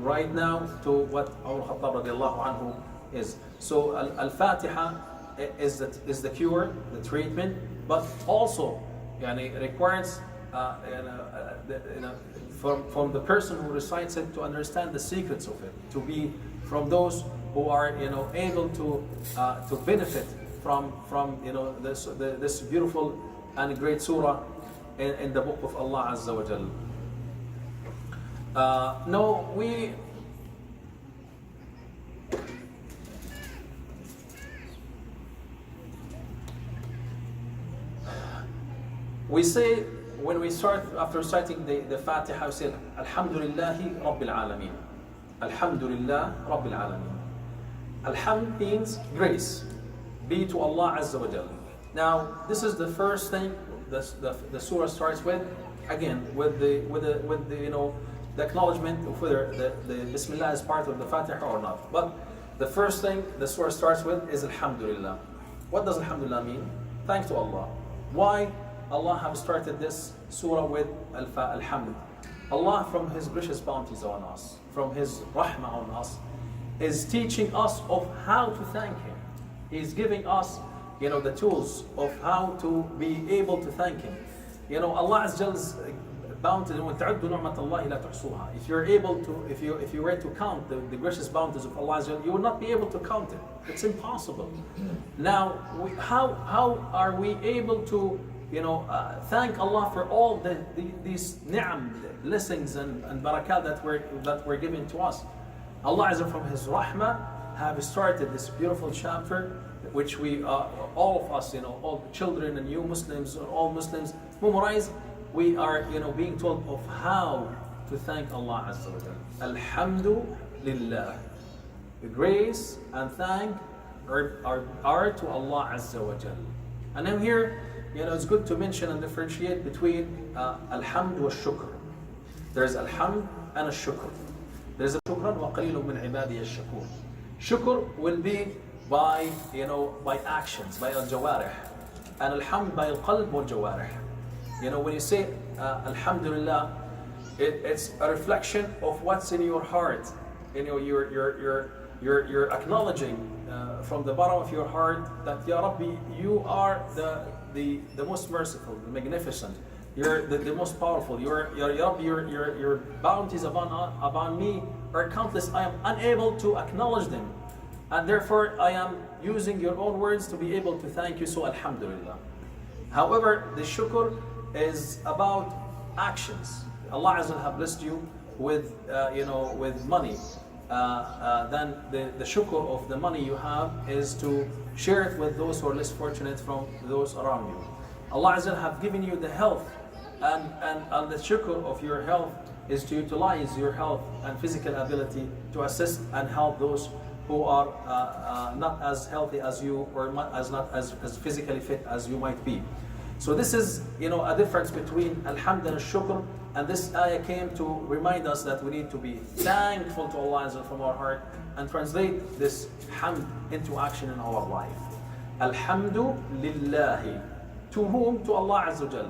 right now to what Umar al-Khattab radiallahu anhu is. So Al-Fatiha is the cure, the treatment, but also requires from the person who recites it to understand the secrets of it, to be from those who are able to benefit from this beautiful and great surah in the book of Allah Azza wa Jal. We say, when we start, after reciting the Fatiha, we say, Alhamdulillahi Rabbil Alameen. Alhamdulillah Rabbil Alameen. Alhamd means grace. Be to Allah Azza wa Jal. Now, this is the first thing the surah starts with. Again, with the acknowledgement of whether the Bismillah is part of the Fatiha or not. But the first thing the surah starts with is Alhamdulillah. What does Alhamdulillah mean? Thanks to Allah. Why Allah have started this surah with Alhamd? Allah, from His gracious bounties on us, from His rahmah on us, is teaching us of how to thank Him. He's giving us the tools of how to be able to thank Him. Allah Azza wa Jal's bounty, وَتَعُدُّ نُعْمَةَ اللَّهِ لَا تُحْصُوهَا. If you're able to, if you were to count the gracious bounties of Allah Azza wa Jal, you will not be able to count it. It's impossible. Now, how are we able to thank Allah for all these ni'am, blessings and barakat that were given to us? Allah Azza from His rahmah have started this beautiful chapter, which we all of us, all the children and you Muslims, and all Muslims memorize. We are being told of how to thank Allah Azza wa Jal. Alhamdulillah. The grace and thank are to Allah Azza wa Jal. And then here, it's good to mention and differentiate between alhamd wa shukr. There's alhamd and a shukr. There's a shukran wa qalilun min ibadiy ash-shakur. Shukr will be by actions, by al-jawarih, and alhamd by al-qalb wal-jawarih. When you say alhamdulillah, it's a reflection of what's in your heart. You're acknowledging from the bottom of your heart that Ya Rabbi, you are the most merciful, the magnificent. You're the most powerful. Ya Rabbi, your bounties upon me are countless. I am unable to acknowledge them, and therefore I am using your own words to be able to thank you. So alhamdulillah. However, the shukr is about actions. Allah Azza wa Jalla have blessed you with money. Then the shukr of the money you have is to share it with those who are less fortunate from those around you. Allah Azza wa Jalla have given you the health And the shukr of your health is to utilize your health and physical ability to assist and help those who are not as healthy as you, or not as physically fit as you might be. So this is, a difference between alhamd and shukr, and this ayah came to remind us that we need to be thankful to Allah Azza from our heart and translate this hamd into action in our life. Alhamdu lillahi. To whom? To Allah Azza wa Jal.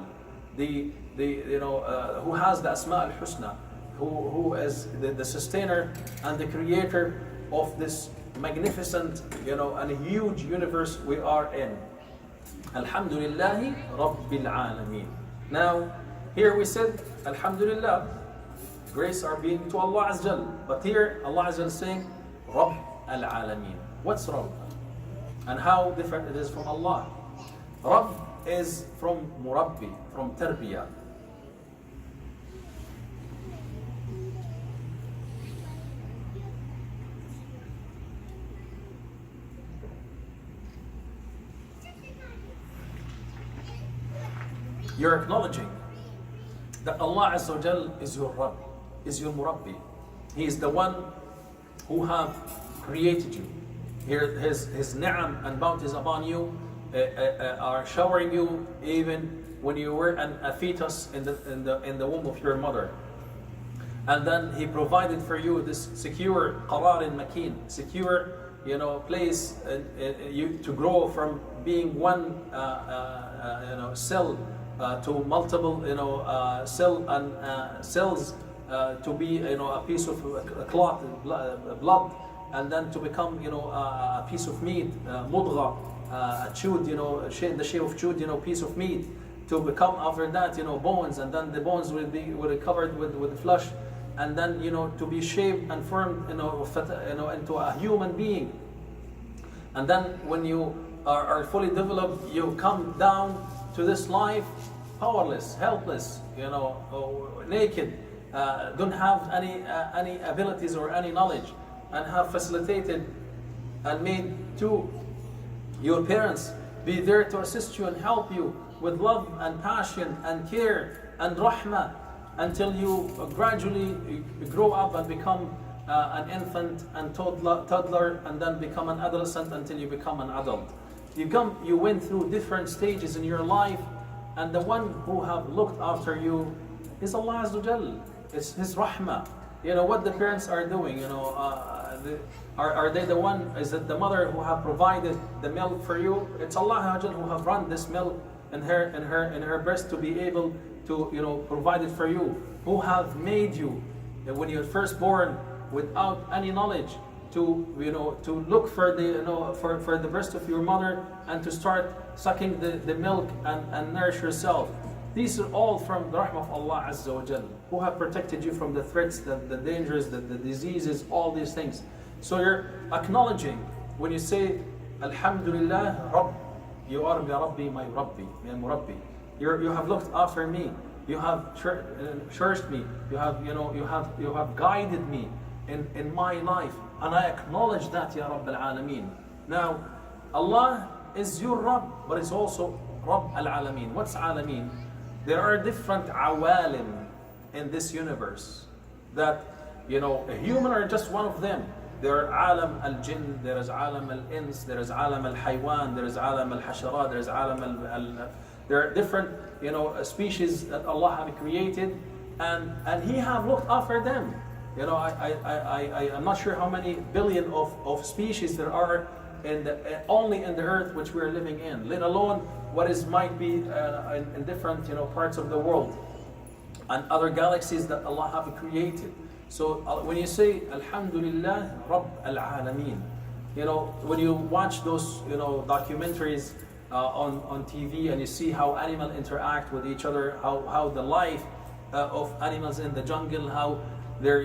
Who has the Asma al-Husna, who is the sustainer and the creator of this magnificent, and huge universe we are in. Alhamdulillahi Rabbil Alameen. Now, here we said, Alhamdulillah, grace are being to Allah Azza Jal. But here, Allah Azza Jal is saying, Rabb al-Alameen. What's Rabb? And how different it is from Allah. Rabb is from Murabbi, from Tarbiyah. You're acknowledging that Allah Azza wa Jal is your Rabb, is your Murabbi. He is the one who have created you. Here, His ni'am and bounties upon you are showering you even when you were a fetus in the womb of your mother. And then He provided for you this secure qarar in makin, secure place you to grow from being one cell to multiple cells to be a piece of clot, blood, and then to become a piece of meat, mudgha, chewed, the shape of chewed, piece of meat, to become after that bones, and then the bones will be covered with flesh, and then to be shaped and formed into a human being. And then when you are fully developed, you come down to this life powerless, helpless, naked, don't have any abilities or any knowledge, and have facilitated and made to your parents be there to assist you and help you with love and passion and care and rahmah, until you gradually grow up and become an infant and toddler, and then become an adolescent until you become an adult. You went through different stages in your life, and the one who have looked after you is Allah Azza wa Jal. It's His rahmah. What the parents are doing, are they the one? Is it the mother who have provided the milk for you? It's Allah Azza wa Jal who have run this milk in her breast to be able to provide it for you. Who have made you when you're first born without any knowledge, to look for the breast of your mother and to start sucking the milk and nourish yourself. These are all from the rahmah of Allah Azza wa Jal, who have protected you from the threats, the dangers, the diseases, all these things. So you're acknowledging when you say Alhamdulillah Rabb, you are Ya Rabbi, my Rabbi, my Murabbi. You have looked after me, you have cherished me, you have guided me in my life, and I acknowledge that, Ya Rabb al-Alameen. Now, Allah is your Rabb, but it's also Rabb al-Alameen. What's Alameen? There are different awalim in this universe that, a human are just one of them. There are alam al-jinn, there is alam al-ins, there is alam al-haywan, there is alam al-hasharat, there is alam there are different, species that Allah have created, and He have looked after them. I'm not sure how many billion of species there are only in the earth which we are living in, let alone what might be in different parts of the world and other galaxies that Allah have created. So when you say Alhamdulillah Rabb al-Alameen, when you watch those documentaries on TV, and you see how animals interact with each other, how the life of animals in the jungle, how their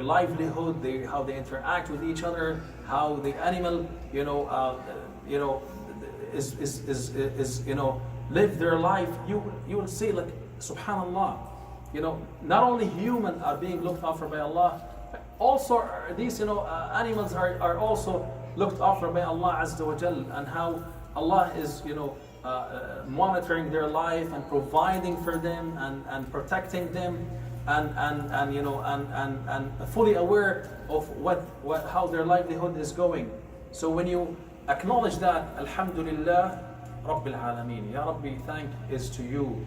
livelihood, how they interact with each other, how the animal live their life, you will see, like, subhanallah, not only humans are being looked after by Allah, also these animals are also looked after by Allah Azza wa Jal, and how Allah is monitoring their life and providing for them and protecting them and you know and fully aware of how their livelihood is going. So when you acknowledge that, Alhamdulillah Rabbil Alameen, Ya Rabbi, thank is to you,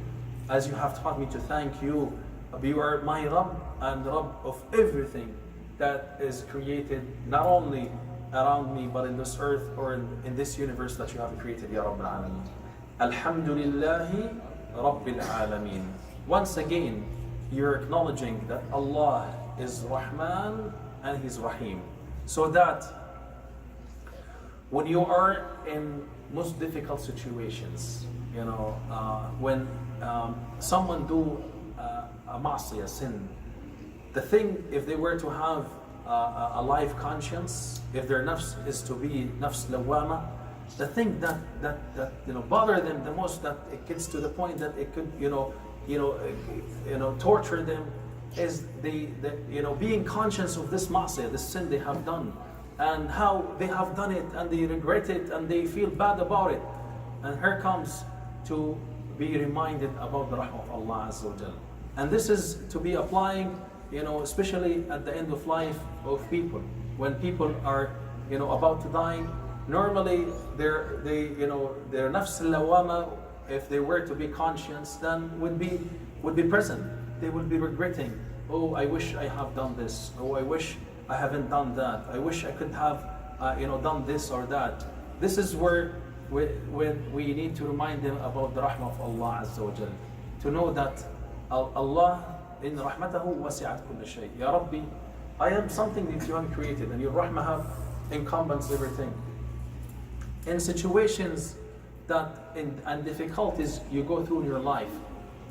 as you have taught me to thank you. You are my Rabb and Rabb of everything that is created, not only around me but in this earth or in this universe that you have created, Ya Rabbil Alameen. Alhamdulillahi Rabbil Alameen. Once again, you're acknowledging that Allah is Rahman and He's Rahim. So that when you are in most difficult situations, you know, when someone do a ma'asiyah, sin, the thing, if they were to have a life conscience, if their nafs is to be nafs lawama, the thing that you know bother them the most, that it gets to the point that it could torture them, is the you know being conscious of this ma'asiyah, this sin they have done, and how they have done it and they regret it and they feel bad about it. And here comes to be reminded about the rahmah of Allah Azza wa Jal. And this is to be applying, you know, especially at the end of life of people. When people are, you know, about to die, normally their nafs al-lawama, if they were to be conscious, then would be present. They would be regretting, oh, I wish I have done this. Oh, I wish I haven't done that. I wish I could have, done this or that. This is where we need to remind them about the rahmah of Allah Azza wa Jal. To know that Allah in rahmatahu wasi'at kull shay. Ya Rabbi, I am something that you have created, and your rahmah have encompassed everything. In situations and difficulties you go through in your life,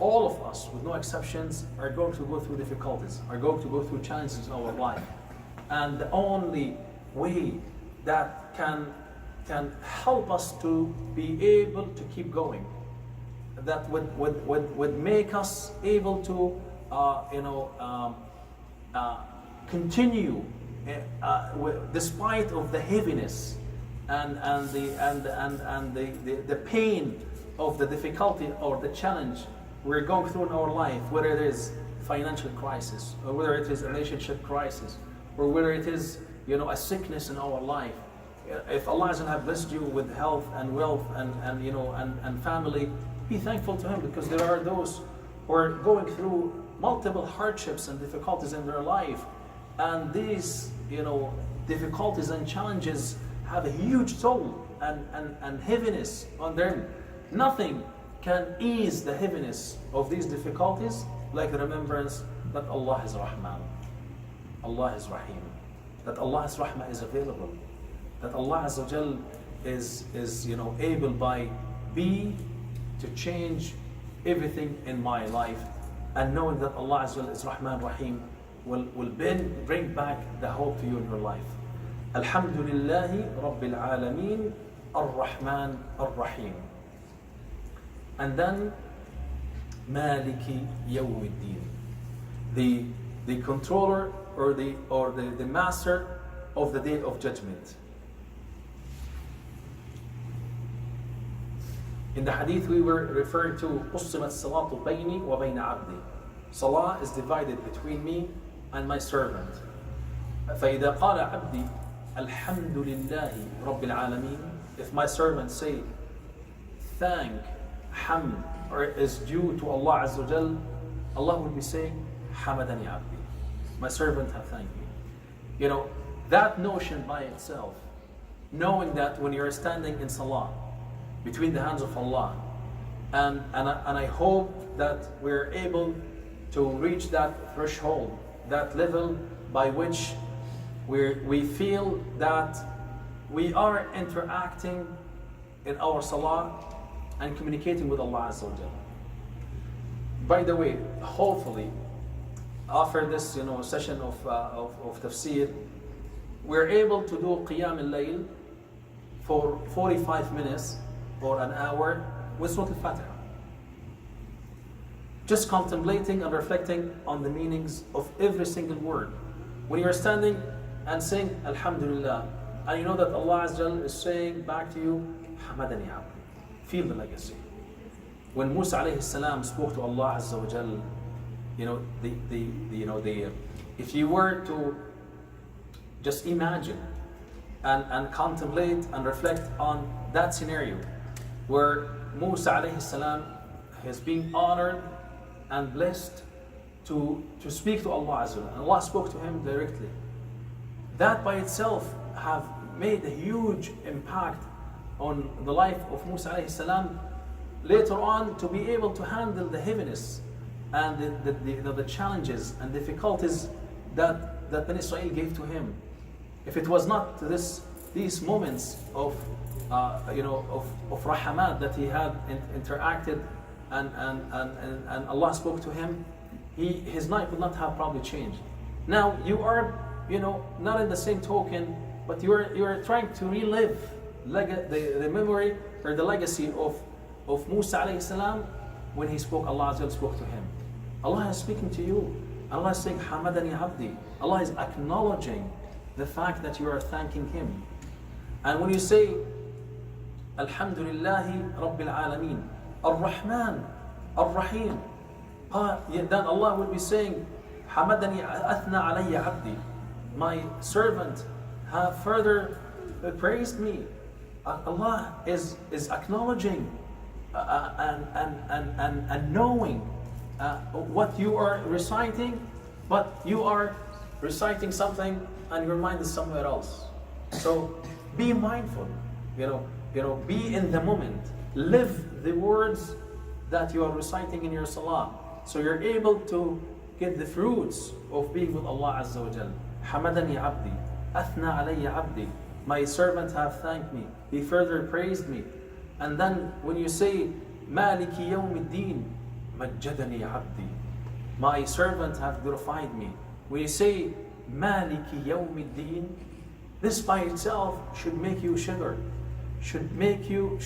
all of us, with no exceptions, are going to go through difficulties, are going to go through challenges in our life. And the only way that can help us to be able to keep going, that would make us able to continue despite of the heaviness and the pain of the difficulty or the challenge we're going through in our life, whether it is financial crisis, or whether it is a relationship crisis, or whether it is a sickness in our life. If Allah hasn't have blessed you with health and wealth and family, be thankful to Him, because there are those who are going through multiple hardships and difficulties in their life, and these difficulties and challenges have a huge toll and heaviness on them. Nothing can ease the heaviness of these difficulties like the remembrance that Allah is Rahman, Allah is Rahim, that Allah's Rahmah is available, that Allah Azza wa Jal is able by me to change everything in my life, and knowing that Allah Azza wa Jal is Rahman Rahim will bring back the hope to you in your life. Alhamdulillahi Rabbil Alameen Ar-Rahman Ar-Rahim. And then Maliki Yawmiddin, the controller or the master of the day of judgment. In the hadith we were referring to, قُسِّمَتْ الصَّلَاةُ بَيْنِي وَبَيْنَ عَبْدِي. Salah is divided between me and my servant. فَإِذَا قَالَ عَبْدِي الْحَمْدُ لِلَّهِ رَبِّ الْعَالَمِينَ. If my servant say, thank, hamd, or is due to Allah Azza wa Jal, Allah will be saying, Hamadani Abdi. My servant have thanked me. That notion by itself, knowing that when you're standing in salah between the hands of Allah, and I hope that we're able to reach that threshold, that level by which we feel that we are interacting in our salah and communicating with Allah Azza wa Jal. By the way, hopefully, after this session of tafsir, we're able to do Qiyam al-Layl for 45 minutes or an hour with Surat Al-Fatiha. Just contemplating and reflecting on the meanings of every single word. When you're standing and saying Alhamdulillah, and you know that Allah Azza wa Jal is saying back to you, Hamadani Abdi. feel the legacy. When Musa alayhi salam spoke to Allah Azza wa Jal, you know, if you were to just imagine and contemplate and reflect on that scenario where Musa alayhi salam has been honored and blessed to speak to Allah Azza wa Jal, and Allah spoke to him directly. That by itself have made a huge impact on the life of Musa alayhi salam later on, to be able to handle the heaviness and the challenges and difficulties that Bani Israel gave to him. If it was not these moments of rahamat that he had interacted and Allah spoke to him, his life would not have probably changed. Now you are, not in the same token, but you are trying to relive the memory or the legacy of Musa alayhi salam when Allah Azza wa Jal spoke to him. Allah is speaking to you. Allah is saying, Hamadani Abdi. Allah is acknowledging the fact that you are thanking Him. And when you say, Alhamdulillahi Rabbil Alameen, Ar-Rahman, Ar-Rahim, then Allah will be saying, Hamadani Athna Alayya Abdi. My servant have further praised me. Allah is acknowledging and knowing what you are reciting, but you are reciting something and your mind is somewhere else. So be mindful, be in the moment, live the words that you are reciting in your salah, so you're able to get the fruits of being with Allah Azza wa Jal. Hamadani Abdi, Athna Alayya Abdi. My servant have thanked me. He further praised me. And then when you say, Maliki Yawmiddin, Majjadani Abdi. My servant have glorified me. When you say, Maliki Yawmiddin, this by itself should make you shiver. Should make you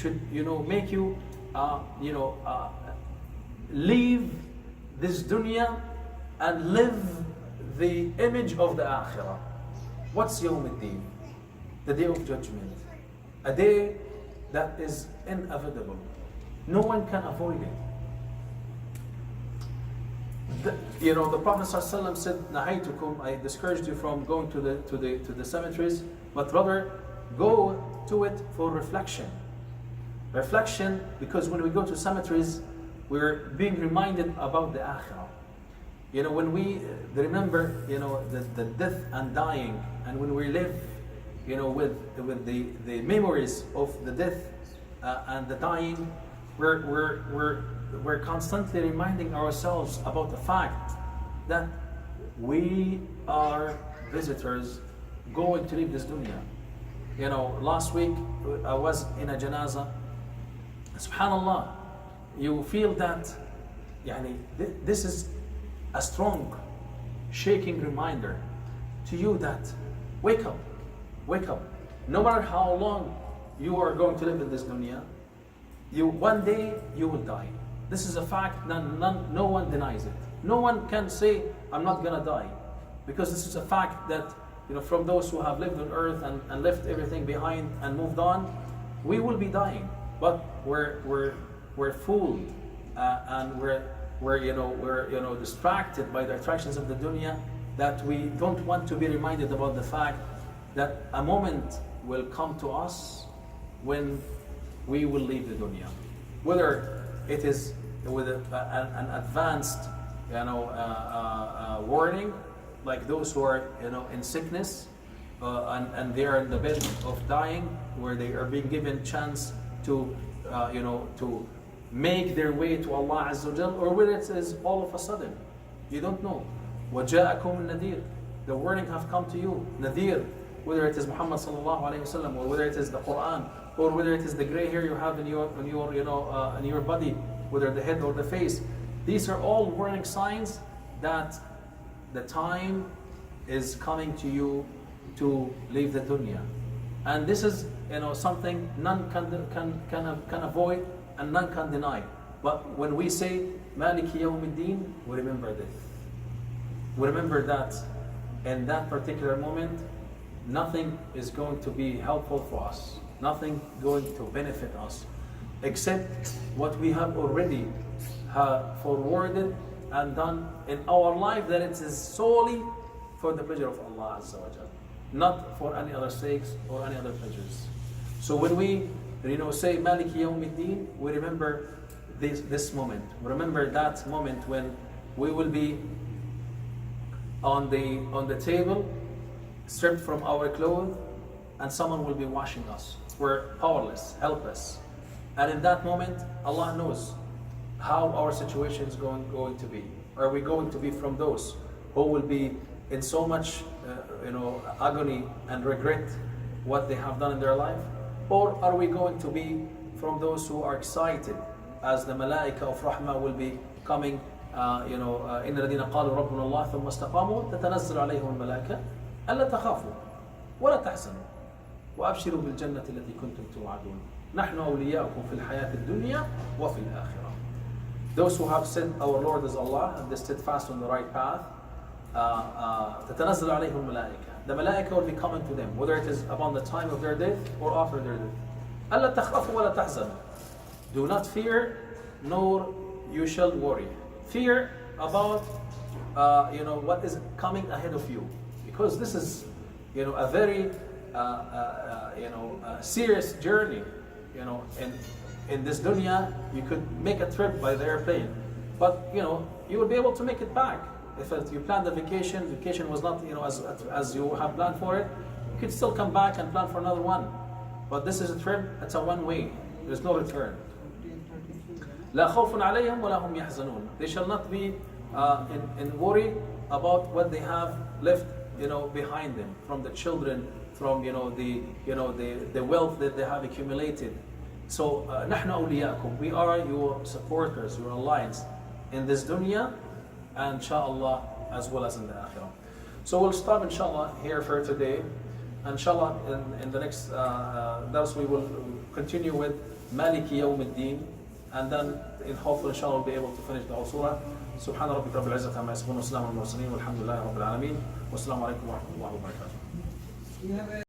leave this dunya and live the image of the akhirah. What's Yawmiddin? The day of judgment. A day that is inevitable. No one can avoid it. The Prophet ﷺ said, "Nahaytukum," I discouraged you from going to the cemeteries, but rather go to it for reflection. Reflection, because when we go to cemeteries, we're being reminded about the akhirah. When we remember, the death and dying, and when we live, with the memories of the death and the dying, we're constantly reminding ourselves about the fact that we are visitors going to leave this dunya. Last week I was in a janaza. Subhanallah, you feel that this is a strong, shaking reminder to you that wake up. No matter how long you are going to live in this dunya, one day you will die. This is a fact, no one denies it. No one can say, I'm not gonna die. Because this is a fact that, from those who have lived on earth and left everything behind and moved on, we will be dying. But we're fooled and we're distracted by the attractions of the dunya, that we don't want to be reminded about the fact that a moment will come to us when we will leave the dunya. Whether it is with an advanced warning, like those who are in sickness and they are in the bed of dying, where they are being given chance to make their way to Allah Azza wa Jal, or whether it is all of a sudden, you don't know. وَجَاءَكُمُ النَّذِيرُ, the warning have come to you. Nadir, whether it is Muhammad sallallahu alaihi wasallam, or whether it is the Quran, or whether it is the gray hair you have in your body, whether the head or the face. These are all warning signs that the time is coming to you to leave the dunya. And this is something none can avoid and none can deny. But when we say Maliki Yawmiddin, we remember this. We remember that in that particular moment, nothing is going to be helpful for us. Nothing going to benefit us. except what we have already forwarded and done in our life, that it is solely for the pleasure of Allah Azza wa Jal, not for any other sakes or any other pleasures. So when we say Maliki Yawmiddin, we remember this moment. We remember that moment when we will be on the table, stripped from our clothes, and someone will be washing us. We're powerless, helpless. And in that moment, Allah knows how our situation is going to be. Are we going to be from those who will be in so much agony and regret what they have done in their life? Or are we going to be from those who are excited as the malaika of rahmah will be coming? إن الذين قالوا ربنا الله ثم استقاموا تتنزل عليهم الملائكة ألا تخافوا ولا تحزنوا وأبشروا بالجنة التي كنتم توعدون نحن أولياؤكم في الحياة الدنيا وفي الآخرة. Those who have said our Lord is Allah and they steadfast on the right path, تتنزل عليهم الملائكة. The malaika will be coming to them, whether it is upon the time of their death or after their death. ألا تخافوا ولا تحزنوا. Do not fear, nor you shall worry. Fear about what is coming ahead of you, because this is a very serious journey. In this dunya you could make a trip by the airplane, but you will be able to make it back. If you plan the vacation was not as you have planned for it, you could still come back and plan for another one. But this is a trip, it's a one way, there's no return. لا خوف عليهم ولا هم يحزنون. They shall not be in worry about what they have left behind them, from the children, from the wealth that they have accumulated. So نحن أولياءكم, we are your supporters, your alliance in this dunya and inshallah as well as in the akhirah. So we'll stop inshallah here for today. Inshallah in the next dars we will continue with Maliki Yawmiddin, and then in hopefully inshallah we'll be able to finish the whole surah. سبحان ربك رب العزة عما يصفون وسلام على المرسلين والحمد لله رب العالمين والسلام عليكم ورحمة الله وبركاته.